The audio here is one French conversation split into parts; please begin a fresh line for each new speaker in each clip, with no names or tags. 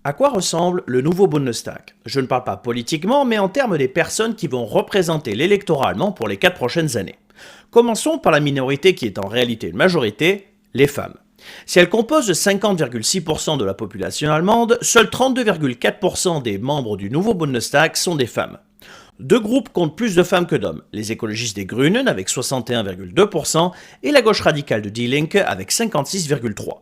À quoi ressemble le nouveau Bundestag? Je ne parle pas politiquement, mais en termes des personnes qui vont représenter l'électorat allemand pour les 4 prochaines années. Commençons par la minorité qui est en réalité une majorité, les femmes. Si elles composent 50,6% de la population allemande, seuls 32,4% des membres du nouveau Bundestag sont des femmes. Deux groupes comptent plus de femmes que d'hommes, les écologistes des Grünen avec 61,2% et la gauche radicale de Die Linke avec 56,3%.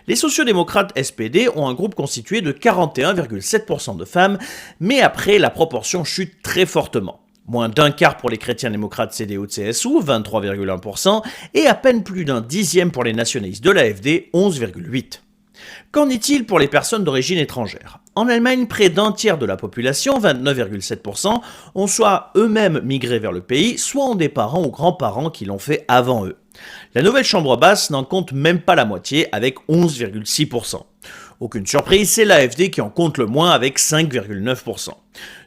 Les sociodémocrates SPD ont un groupe constitué de 41,7% de femmes, mais après la proportion chute très fortement. Moins d'un quart pour les chrétiens démocrates CDU-CSU, 23,1%, et à peine plus d'un dixième pour les nationalistes de l'AfD, 11,8%. Qu'en est-il pour les personnes d'origine étrangère? En Allemagne, près d'un tiers de la population, 29,7%, ont soit eux-mêmes migré vers le pays, soit ont des parents ou grands-parents qui l'ont fait avant eux. La nouvelle chambre basse n'en compte même pas la moitié, avec 11,6%. Aucune surprise, c'est l'AfD qui en compte le moins avec 5,9%.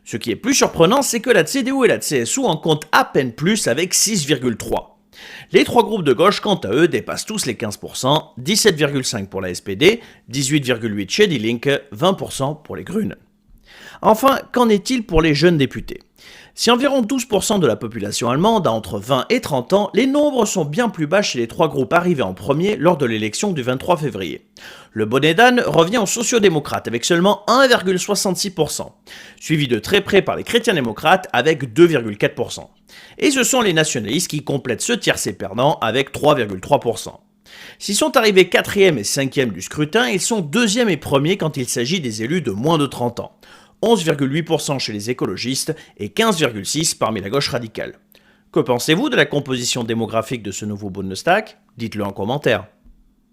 Ce qui est plus surprenant, c'est que la CDU et la CSU en comptent à peine plus avec 6,3%. Les trois groupes de gauche, quant à eux, dépassent tous les 15%, 17,5% pour la SPD, 18,8% chez Die Linke, 20% pour les Grünen. Enfin, qu'en est-il pour les jeunes députés? Si environ 12% de la population allemande a entre 20 et 30 ans, les nombres sont bien plus bas chez les trois groupes arrivés en premier lors de l'élection du 23 février. Le bonnet d'âne revient aux sociodémocrates avec seulement 1,66%, suivi de très près par les chrétiens-démocrates avec 2,4%. Et ce sont les nationalistes qui complètent ce tiercé perdant avec 3,3%. S'ils sont arrivés 4e et 5e du scrutin, ils sont 2e et 1er quand il s'agit des élus de moins de 30 ans. 11,8% chez les écologistes et 15,6% parmi la gauche radicale. Que pensez-vous de la composition démographique de ce nouveau Bundestag? Dites-le en commentaire.